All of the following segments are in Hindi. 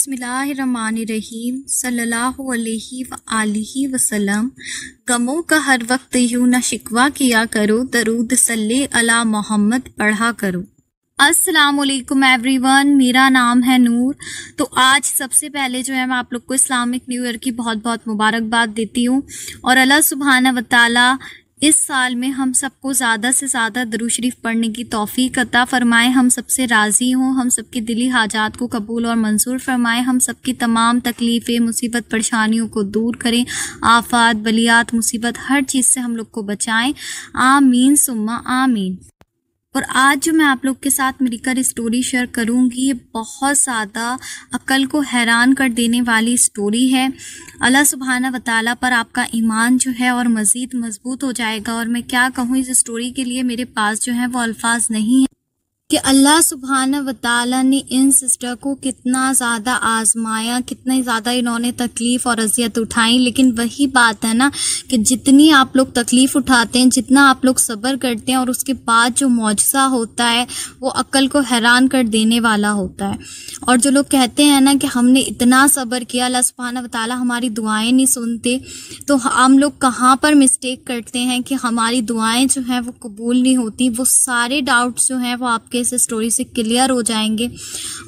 बिस्मिल्लाहिर्रहमानिर्रहीम सल्लल्लाहु अलैहि व आलिहि वसल्लम। गमों का हर वक्त यूं न शिकवा किया करो, दरूद सल्ले अला मोहम्मद पढ़ा करो। अस्सलाम वालेकुम एवरीवन, मेरा नाम है नूर। तो आज सबसे पहले जो है मैं आप लोग को इस्लामिक न्यू ईयर की बहुत बहुत मुबारकबाद देती हूँ और अल्लाह सुब्हाना व तआला इस साल में हम सबको ज़्यादा से ज़्यादा दरूद शरीफ पढ़ने की तौफीक अता फरमाए, हम सबसे राज़ी हों, हम सबकी दिली हाजात को कबूल और मंजूर फरमाए, हम सबकी तमाम तकलीफ़ें मुसीबत परेशानियों को दूर करें, आफात बलियात मुसीबत हर चीज़ से हम लोग को बचाएं। आमीन सुम्मा आमीन। और आज जो मैं आप लोग के साथ मिलकर स्टोरी शेयर करूंगी, ये बहुत ज़्यादा अक्ल को हैरान कर देने वाली स्टोरी है। अल्लाह सुब्हाना व तआला पर आपका ईमान जो है और मज़ीद मजबूत हो जाएगा। और मैं क्या कहूँ, इस स्टोरी के लिए मेरे पास जो है वो अल्फाज नहीं है कि अल्लाह सुब्हाना व तआला ने इन सिस्टर को कितना ज़्यादा आजमाया, कितनी ज़्यादा इन्होंने तकलीफ़ और अज़ियत उठाई। लेकिन वही बात है ना कि जितनी आप लोग तकलीफ़ उठाते हैं, जितना आप लोग सब्र करते हैं और उसके बाद जो मौजज़ा होता है वो अक्ल को हैरान कर देने वाला होता है। और जो लोग कहते हैं ना कि हमने इतना सब्र किया, अल्लाह सुब्हाना व तआला हमारी दुआएं नहीं सुनते, तो हम लोग कहाँ पर मिस्टेक करते हैं कि हमारी दुआएं जो हैं वो कबूल नहीं होती। वो सारे डाउट्स जो हैं वो आपके इस स्टोरी से क्लियर हो जाएंगे।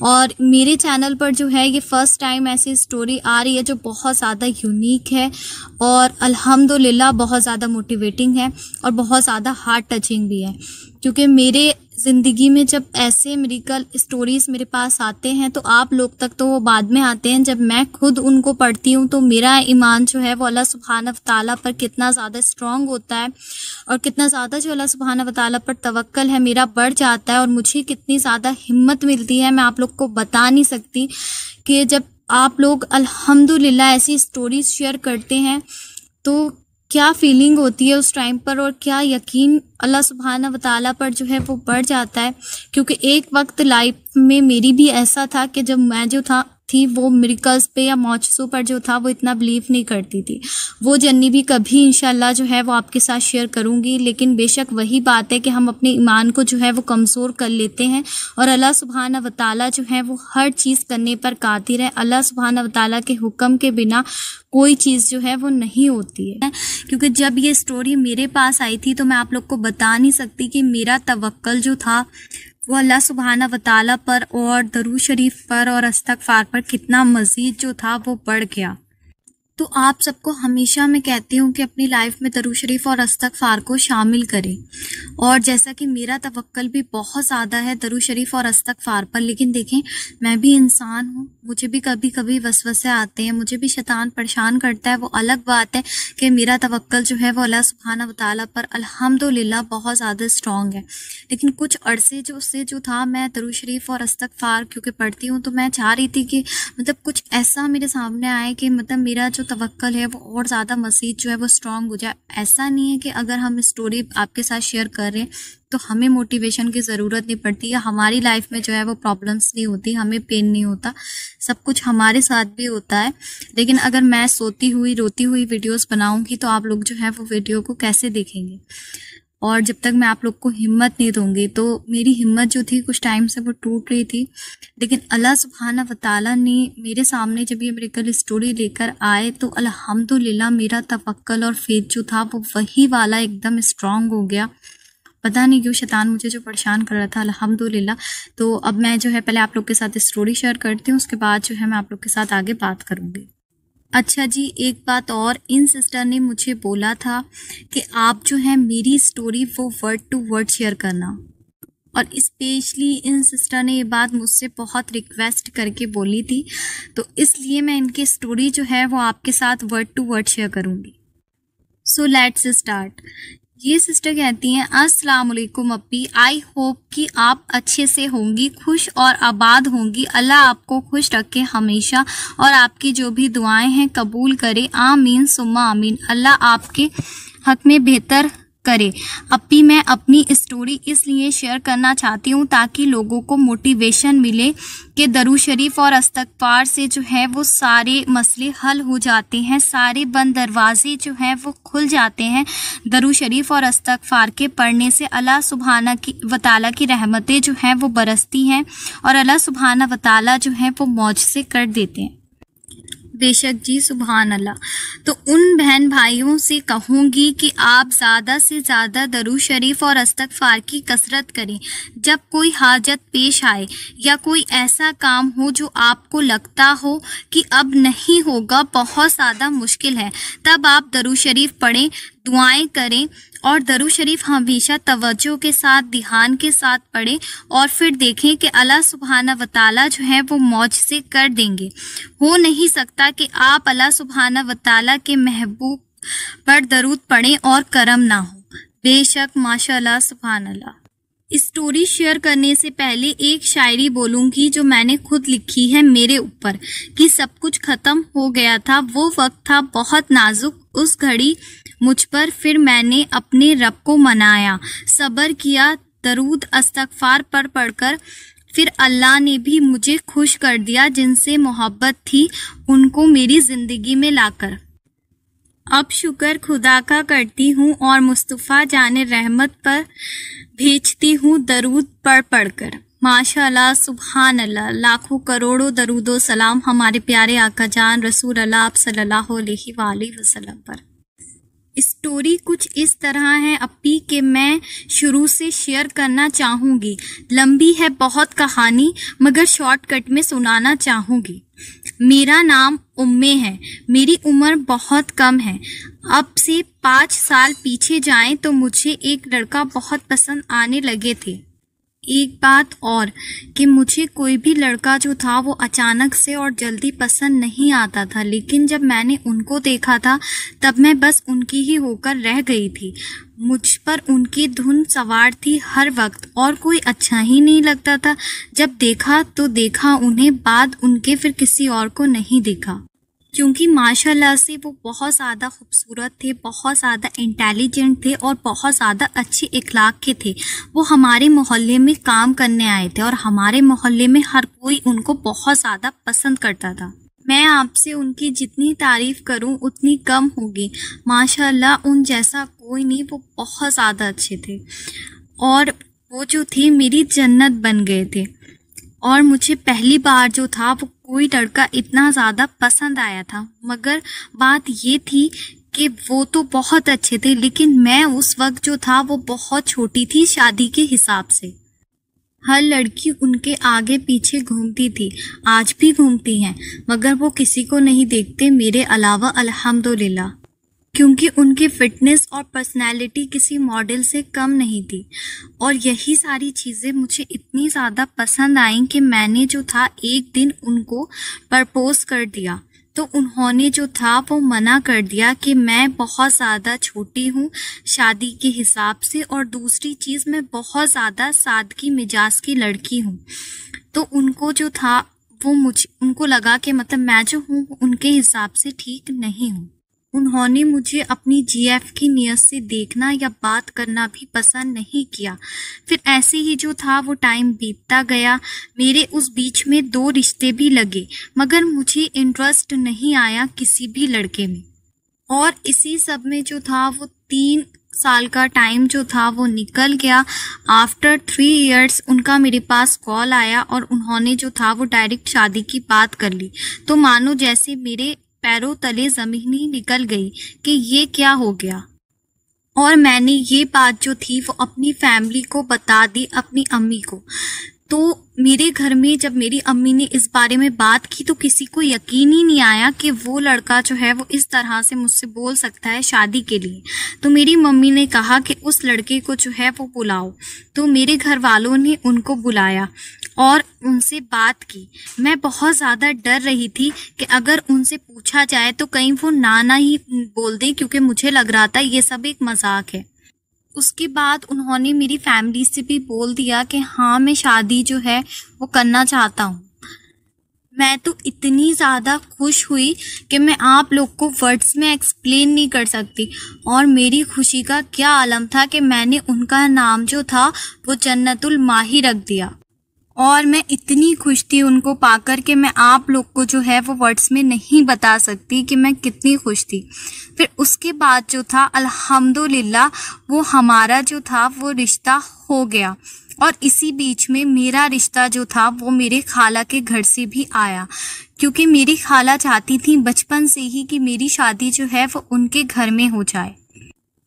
और मेरे चैनल पर जो है ये फर्स्ट टाइम ऐसी स्टोरी आ रही है जो बहुत ज़्यादा यूनिक है और अल्हम्दुलिल्लाह बहुत ज़्यादा मोटिवेटिंग है और बहुत ज़्यादा हार्ट टचिंग भी है। क्योंकि मेरे ज़िंदगी में जब ऐसे मिरेकल स्टोरीज़ मेरे पास आते हैं तो आप लोग तक तो वो बाद में आते हैं, जब मैं खुद उनको पढ़ती हूँ तो मेरा ईमान जो है वो अल्लाह सुब्हाना व तआला पर कितना ज़्यादा स्ट्रॉन्ग होता है और कितना ज़्यादा जो अल्लाह सुब्हाना व तआला पर तवक्कल है मेरा बढ़ जाता है और मुझे कितनी ज़्यादा हिम्मत मिलती है, मैं आप लोग को बता नहीं सकती। कि जब आप लोग अल्हम्दुलिल्लाह ऐसी स्टोरीज़ शेयर करते हैं तो क्या फीलिंग होती है उस टाइम पर और क्या यकीन अल्लाह सुब्हाना व तआला पर जो है वो बढ़ जाता है। क्योंकि एक वक्त लाइफ में मेरी भी ऐसा था कि जब मैं जो थी वो मिरेकल्स पे या मौजज़ों पर जो था वो इतना बिलीव नहीं करती थी। वो जर्नी भी कभी इंशाल्लाह जो है वो आपके साथ शेयर करूंगी। लेकिन बेशक वही बात है कि हम अपने ईमान को जो है वो कमज़ोर कर लेते हैं और अल्लाह सुब्हाना व तआला जो है वो हर चीज़ करने पर कादिर है। अल्लाह सुब्हाना व तआला के हुक्म के बिना कोई चीज़ जो है वो नहीं होती है। क्योंकि जब ये स्टोरी मेरे पास आई थी तो मैं आप लोग को बता नहीं सकती कि मेरा तवक्कल जो था वो अल्लाह सुब्हाना व तआला पर और दरूद शरीफ पर और इस्तग़फ़ार पर कितना मज़ीद जो था वो बढ़ गया। तो आप सबको हमेशा मैं कहती हूँ कि अपनी लाइफ में दरूद शरीफ और इस्तग़फ़ार को शामिल करें। और जैसा कि मेरा तवक्कल भी बहुत ज़्यादा है दरूद शरीफ और इस्तग़फ़ार पर, लेकिन देखें मैं भी इंसान हूँ, मुझे भी कभी कभी वसवसे आते हैं, मुझे भी शैतान परेशान करता है। वो अलग बात है कि मेरा तवक्कल जो है वो अल्लाह सुब्हाना व तआला पर अल्हम्दुलिल्लाह बहुत ज़्यादा स्ट्रॉन्ग है। लेकिन कुछ अरसे जो था मैं दरूद शरीफ और इस्तग़फ़ार क्योंकि पढ़ती हूँ तो मैं चाह रही थी कि मतलब कुछ ऐसा मेरे सामने आए कि मतलब मेरा जो तवक्कल है वो और ज़्यादा मज़ीद जो है वो स्ट्रॉन्ग हो जाए। ऐसा नहीं है कि अगर हम स्टोरी आपके साथ शेयर कर रहे हैं तो हमें मोटिवेशन की ज़रूरत नहीं पड़ती या हमारी लाइफ में जो है वो प्रॉब्लम्स नहीं होती, हमें पेन नहीं होता, सब कुछ हमारे साथ भी होता है। लेकिन अगर मैं सोती हुई रोती हुई वीडियोस बनाऊंगी तो आप लोग जो है वो वीडियो को कैसे देखेंगे। और जब तक मैं आप लोग को हिम्मत नहीं दूंगी तो मेरी हिम्मत जो थी कुछ टाइम से वो टूट रही थी। लेकिन अल्लाह सुब्हाना व तआला ने मेरे सामने जब ये मिरेकल स्टोरी लेकर आए तो अल्हम्दुलिल्लाह मेरा तवक्कल और फेथ जो था वो वही वाला एकदम स्ट्रॉन्ग हो गया। पता नहीं क्यों शैतान मुझे जो परेशान कर रहा था, अल्हम्दुलिल्लाह। तो अब मैं जो है पहले आप लोग के साथ स्टोरी शेयर करती हूँ, उसके बाद जो है मैं आप लोग के साथ आगे बात करूँगी। अच्छा जी, एक बात और, इन सिस्टर ने मुझे बोला था कि आप जो है मेरी स्टोरी वो वर्ड टू वर्ड शेयर करना। और स्पेशली इन सिस्टर ने ये बात मुझसे बहुत रिक्वेस्ट करके बोली थी, तो इसलिए मैं इनकी स्टोरी जो है वो आपके साथ वर्ड टू वर्ड शेयर करूँगी। So let's start. ये सिस्टर कहती हैं, अस्सलाम वालेकुम अप्पी, आई होप कि आप अच्छे से होंगी, खुश और आबाद होंगी। अल्लाह आपको खुश रखे हमेशा और आपकी जो भी दुआएं हैं कबूल करे। आमीन सुम्मा आमीन। अल्लाह आपके हक में बेहतर करे। अभी मैं अपनी स्टोरी इसलिए शेयर करना चाहती हूँ ताकि लोगों को मोटिवेशन मिले कि दरूद शरीफ और इस्तग़फ़ार से जो है वो सारे मसले हल हो जाते हैं, सारे बंद दरवाजे जो हैं वो खुल जाते हैं। दरूद शरीफ और इस्तग़फ़ार के पढ़ने से अल्लाह सुब्हाना व तआला की रहमतें जो हैं वो बरसती हैं और अल्लाह सुब्हाना व तआला जो है वो मौज से कर देते हैं। बेशक जी, सुभान अल्लाह। तो उन बहन भाइयों से कहूँगी कि आप ज़्यादा से ज़्यादा दरूद शरीफ और इस्तग़फ़ार की कसरत करें। जब कोई हाजत पेश आए या कोई ऐसा काम हो जो आपको लगता हो कि अब नहीं होगा, बहुत ज़्यादा मुश्किल है, तब आप दरूद शरीफ पढ़ें, दुआएं करें और दरूद शरीफ हमेशा तवज्जो के साथ, ध्यान के साथ पढ़ें और फिर देखें कि अल्लाह सुब्हाना व तआला जो है वो मौज से कर देंगे। हो नहीं सकता कि आप अल्लाह सुब्हाना व तआला के महबूब पर दरूद पढ़ें और करम ना हो। बेशक, माशाअल्लाह, सुभान अल्लाह। स्टोरी शेयर करने से पहले एक शायरी बोलूँगी जो मैंने खुद लिखी है मेरे ऊपर, कि सब कुछ ख़त्म हो गया था, वो वक्त था बहुत नाजुक, उस घड़ी मुझ पर फिर मैंने अपने रब को मनाया, सब्र किया दरूद इस्तग़फ़ार पढ़ पढ़कर, फिर अल्लाह ने भी मुझे खुश कर दिया, जिनसे मोहब्बत थी उनको मेरी ज़िंदगी में लाकर। अब शुक्र खुदा का करती हूँ और मुस्तफ़ा जाने रहमत पर भेजती हूँ दरूद पढ़ पढ़कर। माशाअल्लाह, सुभान अल्लाह। लाखों करोड़ों दरूदो सलाम हमारे प्यारे आका जान रसूल अल्लाह आप सल्लल्लाहु अलैहि वसल्लम पर। स्टोरी कुछ इस तरह है अपी कि मैं शुरू से शेयर करना चाहूँगी। लंबी है बहुत कहानी, मगर शॉर्टकट में सुनाना चाहूँगी। मेरा नाम उम्मे है, मेरी उम्र बहुत कम है। अब से 5 साल पीछे जाएं तो मुझे एक लड़का बहुत पसंद आने लगे थे। एक बात और कि मुझे कोई भी लड़का जो था वो अचानक से और जल्दी पसंद नहीं आता था, लेकिन जब मैंने उनको देखा था तब मैं बस उनकी ही होकर रह गई थी। मुझ पर उनकी धुन सवार थी हर वक्त और कोई अच्छा ही नहीं लगता था। जब देखा तो देखा उन्हें, बाद उनके फिर किसी और को नहीं देखा, क्योंकि माशाल्लाह से वो बहुत ज़्यादा खूबसूरत थे, बहुत ज़्यादा इंटेलिजेंट थे और बहुत ज़्यादा अच्छी इखलाक के थे। वो हमारे मोहल्ले में काम करने आए थे और हमारे मोहल्ले में हर कोई उनको बहुत ज़्यादा पसंद करता था। मैं आपसे उनकी जितनी तारीफ़ करूं उतनी कम होगी। माशाल्लाह उन जैसा कोई नहीं, वो बहुत ज़्यादा अच्छे थे और वो जो थे मेरी जन्नत बन गए थे। और मुझे पहली बार जो था वो कोई लड़का इतना ज़्यादा पसंद आया था, मगर बात ये थी कि वो तो बहुत अच्छे थे, लेकिन मैं उस वक्त जो था वो बहुत छोटी थी शादी के हिसाब से। हर लड़की उनके आगे पीछे घूमती थी, आज भी घूमती हैं, मगर वो किसी को नहीं देखते मेरे अलावा, अल्हम्दुलिल्लाह, क्योंकि उनकी फिटनेस और पर्सनैलिटी किसी मॉडल से कम नहीं थी। और यही सारी चीज़ें मुझे इतनी ज़्यादा पसंद आईं कि मैंने जो था एक दिन उनको प्रपोज कर दिया, तो उन्होंने जो था वो मना कर दिया कि मैं बहुत ज़्यादा छोटी हूँ शादी के हिसाब से, और दूसरी चीज़ मैं बहुत ज़्यादा सादगी मिजाज की लड़की हूँ। तो उनको जो था वो उनको लगा कि मतलब मैं जो हूँ उनके हिसाब से ठीक नहीं हूँ। उन्होंने मुझे अपनी जीएफ की नियत से देखना या बात करना भी पसंद नहीं किया। फिर ऐसे ही जो था वो टाइम बीतता गया। मेरे उस बीच में 2 रिश्ते भी लगे, मगर मुझे इंटरेस्ट नहीं आया किसी भी लड़के में। और इसी सब में जो था वो 3 साल का टाइम जो था वो निकल गया। आफ्टर 3 इयर्स उनका मेरे पास कॉल आया और उन्होंने जो था वो डायरेक्ट शादी की बात कर ली। तो मानो जैसे मेरे पैरों तले ज़मीन ही निकल गई कि ये क्या हो गया। और मैंने ये बात जो थी वो अपनी फैमिली को बता दी, अपनी अम्मी को। तो मेरे घर में जब मेरी अम्मी ने इस बारे में बात की तो किसी को यकीन ही नहीं आया कि वो लड़का जो है वो इस तरह से मुझसे बोल सकता है शादी के लिए। तो मेरी मम्मी ने कहा कि उस लड़के को जो है वो बुलाओ। तो मेरे घर वालों ने उनको बुलाया और उनसे बात की। मैं बहुत ज़्यादा डर रही थी कि अगर उनसे पूछा जाए तो कहीं वो ना ही बोल दें, क्योंकि मुझे लग रहा था ये सब एक मजाक है। उसके बाद उन्होंने मेरी फैमिली से भी बोल दिया कि हाँ मैं शादी जो है वो करना चाहता हूँ। मैं तो इतनी ज़्यादा खुश हुई कि मैं आप लोग को वर्ड्स में एक्सप्लेन नहीं कर सकती। और मेरी खुशी का क्या आलम था कि मैंने उनका नाम जो था वो जन्नतुल माही रख दिया। और मैं इतनी खुश थी उनको पाकर कि मैं आप लोग को जो है वो वर्ड्स में नहीं बता सकती कि मैं कितनी खुश थी। फिर उसके बाद जो था अल्हम्दुलिल्लाह वो हमारा जो था वो रिश्ता हो गया। और इसी बीच में मेरा रिश्ता जो था वो मेरे खाला के घर से भी आया, क्योंकि मेरी खाला चाहती थी बचपन से ही कि मेरी शादी जो है वो उनके घर में हो जाए।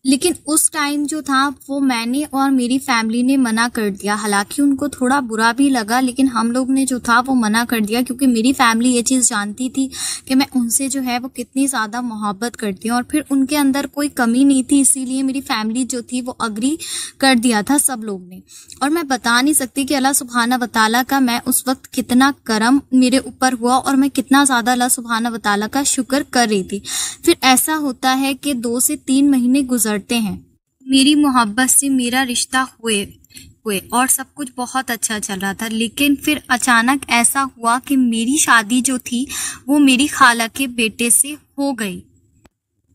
लेकिन उस टाइम जो था वो मैंने और मेरी फैमिली ने मना कर दिया। हालांकि उनको थोड़ा बुरा भी लगा, लेकिन हम लोग ने जो था वो मना कर दिया, क्योंकि मेरी फैमिली ये चीज़ जानती थी कि मैं उनसे जो है वो कितनी ज़्यादा मोहब्बत करती हूँ। और फिर उनके अंदर कोई कमी नहीं थी, इसीलिए मेरी फैमिली जो थी वो अग्री कर दिया था सब लोग ने। और मैं बता नहीं सकती कि अल्लाह सुब्हाना व तआला का मैं उस वक्त कितना करम मेरे ऊपर हुआ और मैं कितना ज़्यादा अल्लाह सुब्हाना व तआला का शुक्र कर रही थी। फिर ऐसा होता है कि 2 से 3 महीने गुजरते हैं, मेरी मोहब्बत से मेरा रिश्ता हुए और सब कुछ बहुत अच्छा चल रहा था। लेकिन फिर अचानक ऐसा हुआ कि मेरी शादी जो थी वो मेरी खाला के बेटे से हो गई।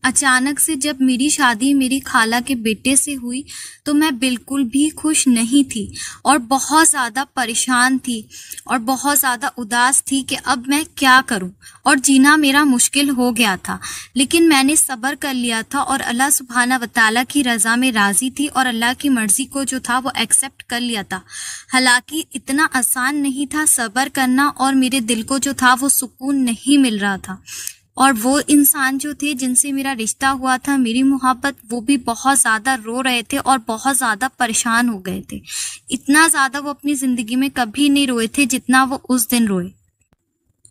अचानक से जब मेरी शादी मेरी खाला के बेटे से हुई तो मैं बिल्कुल भी खुश नहीं थी और बहुत ज़्यादा परेशान थी और बहुत ज़्यादा उदास थी कि अब मैं क्या करूं, और जीना मेरा मुश्किल हो गया था। लेकिन मैंने सब्र कर लिया था और अल्लाह सुब्हाना व तआला की रज़ा में राज़ी थी और अल्लाह की मर्ज़ी को जो था वो एक्सेप्ट कर लिया था। हालांकि इतना आसान नहीं था सब्र करना और मेरे दिल को जो था वो सुकून नहीं मिल रहा था। और वो इंसान जो थे जिनसे मेरा रिश्ता हुआ था, मेरी मोहब्बत, वो भी बहुत ज़्यादा रो रहे थे और बहुत ज़्यादा परेशान हो गए थे। इतना ज़्यादा वो अपनी ज़िंदगी में कभी नहीं रोए थे जितना वो उस दिन रोए।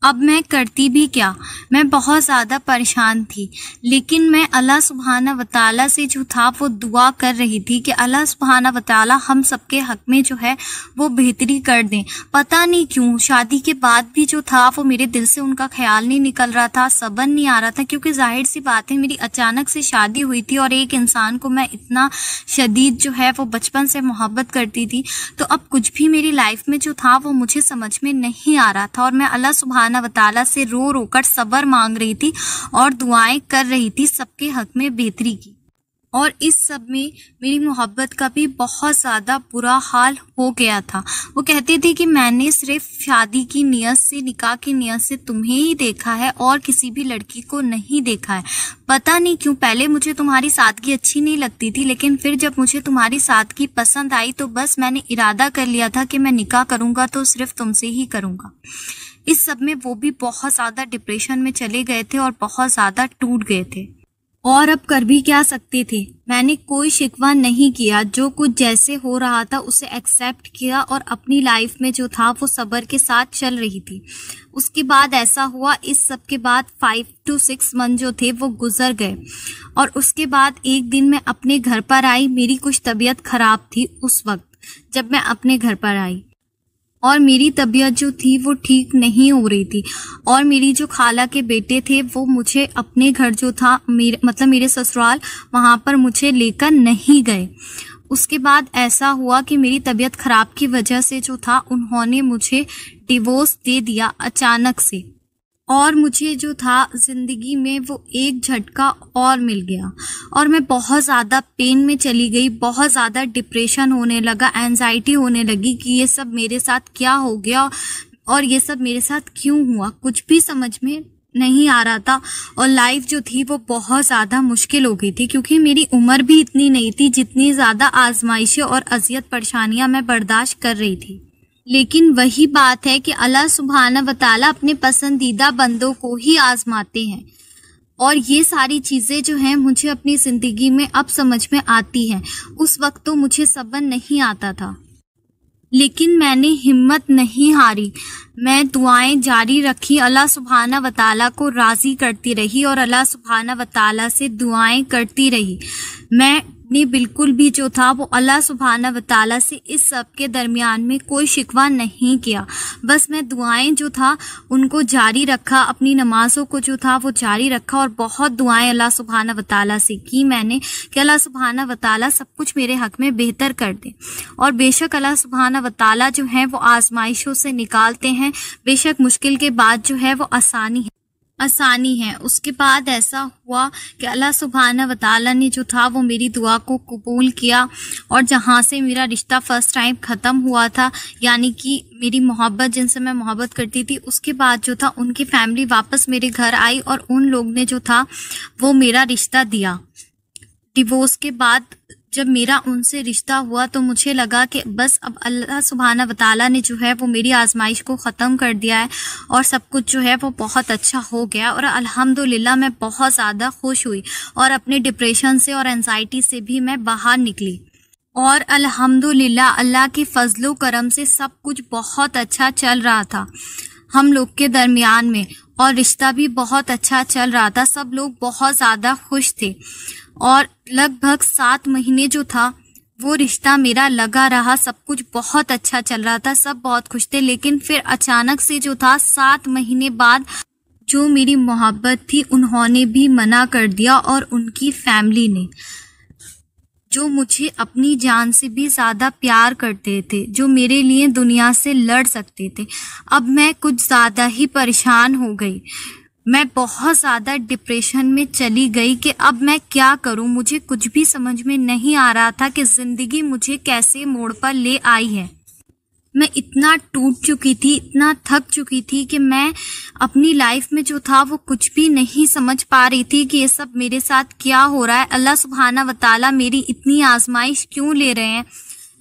अब मैं करती भी क्या, मैं बहुत ज़्यादा परेशान थी। लेकिन मैं अल्लाह सुब्हाना व तआला से जो था वो दुआ कर रही थी कि अल्लाह सुब्हाना व तआला हम सबके हक़ में जो है वो बेहतरी कर दें। पता नहीं क्यों शादी के बाद भी जो था वो मेरे दिल से उनका ख्याल नहीं निकल रहा था, सब्र नहीं आ रहा था, क्योंकि जाहिर सी बात है मेरी अचानक से शादी हुई थी और एक इंसान को मैं इतना शदीद जो है वो बचपन से मोहब्बत करती थी। तो अब कुछ भी मेरी लाइफ में जो था वो मुझे समझ में नहीं आ रहा था और मैं अल्लाह सुब्हाना व तआला से रो रो कर सब्र मांग रही थी और दुआएं कर रही थी सबके हक में बेहतरी की। और इस सब में मेरी मोहब्बत का भी बहुत ज़्यादा बुरा हाल हो गया था। वो कहते थे कि मैंने सिर्फ शादी की नियत से, निकाह की नियत से तुम्हें ही देखा है और किसी भी लड़की को नहीं देखा है। पता नहीं क्यों पहले मुझे तुम्हारी सादगी अच्छी नहीं लगती थी, लेकिन फिर जब मुझे तुम्हारी सादगी पसंद आई तो बस मैंने इरादा कर लिया था कि मैं निकाह करूँगा तो सिर्फ तुमसे ही करूँगा। इस सब में वो भी बहुत ज़्यादा डिप्रेशन में चले गए थे और बहुत ज़्यादा टूट गए थे। और अब कर भी क्या सकते थे, मैंने कोई शिकवा नहीं किया, जो कुछ जैसे हो रहा था उसे एक्सेप्ट किया और अपनी लाइफ में जो था वो सब्र के साथ चल रही थी। उसके बाद ऐसा हुआ, इस सब के बाद 5 to 6 मंथ जो थे वो गुजर गए और उसके बाद एक दिन मैं अपने घर पर आई। मेरी कुछ तबीयत ख़राब थी उस वक्त जब मैं अपने घर पर आई और मेरी तबीयत जो थी वो ठीक नहीं हो रही थी और मेरी जो खाला के बेटे थे वो मुझे अपने घर जो था मेरे ससुराल वहाँ पर मुझे लेकर नहीं गए। उसके बाद ऐसा हुआ कि मेरी तबीयत ख़राब की वजह से जो था उन्होंने मुझे डिवोर्स दे दिया अचानक से और मुझे जो था ज़िंदगी में वो एक झटका और मिल गया और मैं बहुत ज़्यादा पेन में चली गई। बहुत ज़्यादा डिप्रेशन होने लगा, एंजाइटी होने लगी कि ये सब मेरे साथ क्या हो गया और ये सब मेरे साथ क्यों हुआ, कुछ भी समझ में नहीं आ रहा था। और लाइफ जो थी वो बहुत ज़्यादा मुश्किल हो गई थी, क्योंकि मेरी उम्र भी इतनी नहीं थी जितनी ज़्यादा आजमाइशें और अज़ियत परेशानियाँ मैं बर्दाश्त कर रही थी। लेकिन वही बात है कि अल्लाह सुब्हाना व तआला अपने पसंदीदा बंदों को ही आजमाते हैं और ये सारी चीज़ें जो हैं मुझे अपनी ज़िंदगी में अब समझ में आती हैं। उस वक्त तो मुझे सब्र नहीं आता था, लेकिन मैंने हिम्मत नहीं हारी। मैं दुआएं जारी रखी, अल्लाह सुब्हाना व तआला को राज़ी करती रही और अल्लाह सुब्हाना व तआला से दुआएं करती रही। मैं ने बिल्कुल भी जो था वो अल्लाह सुब्हाना व तआला से इस सब के दरमियान में कोई शिकवा नहीं किया। बस मैं दुआएं जो था उनको जारी रखा, अपनी नमाज़ों को जो था वो जारी रखा और बहुत दुआएं अल्लाह सुब्हाना व तआला से की मैंने कि अल्लाह सुब्हाना व तआला सब कुछ मेरे हक़ में बेहतर कर दे। और बेशक अल्लाह सुब्हाना व तआला जो है वो आजमाइशों से निकालते हैं, बेशक मुश्किल के बाद जो है वो आसानी है। उसके बाद ऐसा हुआ कि अल्लाह सुब्हाना व तआला ने जो था वो मेरी दुआ को कबूल किया और जहाँ से मेरा रिश्ता फर्स्ट टाइम ख़त्म हुआ था, यानी कि मेरी मोहब्बत जिनसे मैं मोहब्बत करती थी, उसके बाद जो था उनकी फैमिली वापस मेरे घर आई और उन लोग ने जो था वो मेरा रिश्ता दिया। डिवोर्स के बाद जब मेरा उनसे रिश्ता हुआ तो मुझे लगा कि बस अब अल्लाह सुब्हाना व तआला ने जो है वो मेरी आजमाइश को ख़त्म कर दिया है और सब कुछ जो है वो बहुत अच्छा हो गया और अल्हम्दुलिल्लाह मैं बहुत ज़्यादा खुश हुई और अपने डिप्रेशन से और एंजाइटी से भी मैं बाहर निकली। और अल्हम्दुलिल्लाह अल्लाह के फजलो करम से सब कुछ बहुत अच्छा चल रहा था हम लोग के दरमियान में और रिश्ता भी बहुत अच्छा चल रहा था। सब लोग बहुत ज़्यादा खुश थे और लगभग 7 महीने जो था वो रिश्ता मेरा लगा रहा, सब कुछ बहुत अच्छा चल रहा था, सब बहुत खुश थे। लेकिन फिर अचानक से जो था 7 महीने बाद जो मेरी मोहब्बत थी उन्होंने भी मना कर दिया और उनकी फैमिली ने, जो मुझे अपनी जान से भी ज़्यादा प्यार करते थे, जो मेरे लिए दुनिया से लड़ सकते थे। अब मैं कुछ ज़्यादा ही परेशान हो गई, मैं बहुत ज़्यादा डिप्रेशन में चली गई कि अब मैं क्या करूं। मुझे कुछ भी समझ में नहीं आ रहा था कि ज़िंदगी मुझे कैसे मोड़ पर ले आई है। मैं इतना टूट चुकी थी, इतना थक चुकी थी कि मैं अपनी लाइफ में जो था वो कुछ भी नहीं समझ पा रही थी कि ये सब मेरे साथ क्या हो रहा है। अल्लाह सुब्हाना व तआला मेरी इतनी आजमाइश क्यों ले रहे हैं।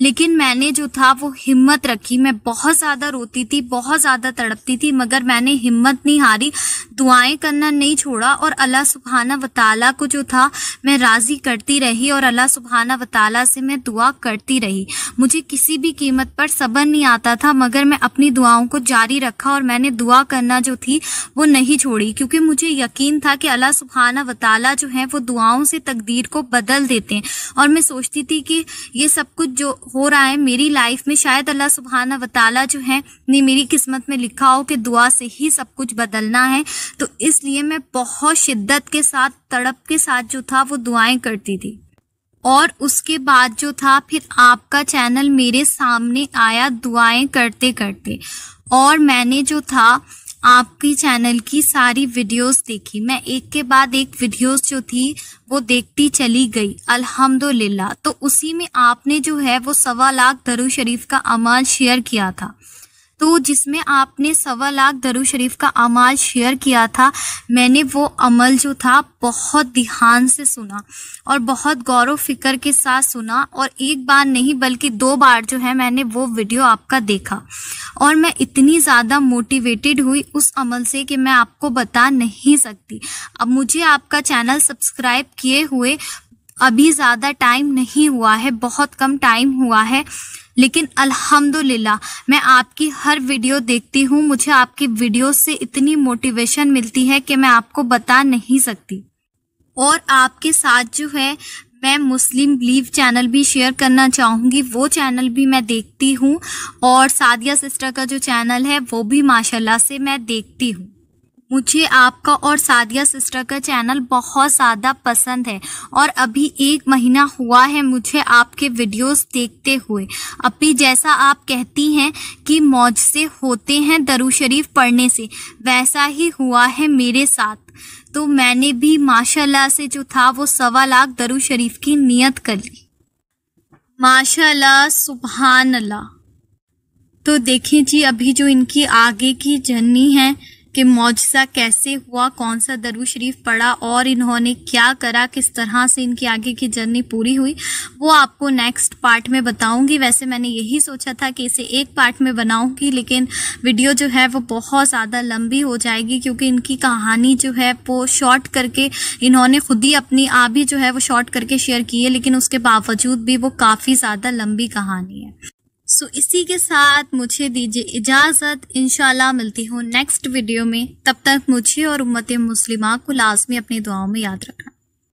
लेकिन मैंने जो था वो हिम्मत रखी। मैं बहुत ज़्यादा रोती थी, बहुत ज़्यादा तड़पती थी, मगर मैंने हिम्मत नहीं हारी, दुआएं करना नहीं छोड़ा और अल्लाह सुब्हाना व तआला को जो था मैं राज़ी करती रही और अल्लाह सुब्हाना व तआला से मैं दुआ करती रही। मुझे किसी भी कीमत पर सब्र नहीं आता था, मगर मैं अपनी दुआओं को जारी रखा और मैंने दुआ करना जो थी वो नहीं छोड़ी, क्योंकि मुझे यकीन था कि अल्लाह सुब्हाना व तआला जो है वो दुआओं से तकदीर को बदल देते हैं। और मैं सोचती थी कि ये सब कुछ जो हो रहा है मेरी लाइफ में, शायद अल्लाह सुब्हाना व तआला जो है ने मेरी किस्मत में लिखा हो कि दुआ से ही सब कुछ बदलना है। तो इसलिए मैं बहुत शिद्दत के साथ, तड़प के साथ जो था वो दुआएं करती थी। और उसके बाद जो था फिर आपका चैनल मेरे सामने आया दुआएं करते करते, और मैंने जो था आपकी चैनल की सारी वीडियोस देखी। मैं एक के बाद एक वीडियोस जो थी वो देखती चली गई अल्हम्दुलिल्लाह। तो उसी में आपने जो है वो 1.25 लाख दरूद शरीफ का अमाल शेयर किया था। तो जिसमें आपने 1.25 लाख दरूद शरीफ का अमाल शेयर किया था, मैंने वो अमल जो था बहुत ध्यान से सुना और बहुत गौर व फिक्र के साथ सुना, और एक बार नहीं बल्कि 2 बार जो है मैंने वो वीडियो आपका देखा। और मैं इतनी ज़्यादा मोटिवेटेड हुई उस अमल से कि मैं आपको बता नहीं सकती। अब मुझे आपका चैनल सब्सक्राइब किए हुए अभी ज़्यादा टाइम नहीं हुआ है, बहुत कम टाइम हुआ है, लेकिन अल्हम्दुलिल्लाह मैं आपकी हर वीडियो देखती हूँ। मुझे आपकी वीडियो से इतनी मोटिवेशन मिलती है कि मैं आपको बता नहीं सकती। और आपके साथ जो है मैं मुस्लिम बिलीव चैनल भी शेयर करना चाहूँगी, वो चैनल भी मैं देखती हूँ, और सादिया सिस्टर का जो चैनल है वो भी माशाल्लाह से मैं देखती हूँ। मुझे आपका और सादिया सिस्टर का चैनल बहुत ज़्यादा पसंद है और अभी 1 महीना हुआ है मुझे आपके वीडियोस देखते हुए। अभी जैसा आप कहती हैं कि मौज से होते हैं दरूद शरीफ पढ़ने से, वैसा ही हुआ है मेरे साथ। तो मैंने भी माशाल्लाह से जो था वो 1.25 लाख दरूद शरीफ की नियत कर ली। माशाल्लाह, सुभान अल्लाह। तो देखिए जी, अभी जो इनकी आगे की जर्नी है कि मौजज़ा कैसे हुआ, कौन सा दरूद शरीफ पढ़ा और इन्होंने क्या करा, किस तरह से इनकी आगे की जर्नी पूरी हुई, वो आपको नेक्स्ट पार्ट में बताऊंगी। वैसे मैंने यही सोचा था कि इसे एक पार्ट में बनाऊंगी, लेकिन वीडियो जो है वो बहुत ज़्यादा लंबी हो जाएगी, क्योंकि इनकी कहानी जो है वो शॉर्ट करके इन्होंने खुद ही अपनी आप भी जो है वो शॉर्ट करके शेयर की है, लेकिन उसके बावजूद भी वो काफ़ी ज़्यादा लंबी कहानी है। सो इसी के साथ मुझे दीजिए इजाज़त। इंशाल्लाह मिलती हूँ नेक्स्ट वीडियो में। तब तक मुझे और उम्मत मुस्लिमा को लाज़मी अपनी दुआओं में याद रखना।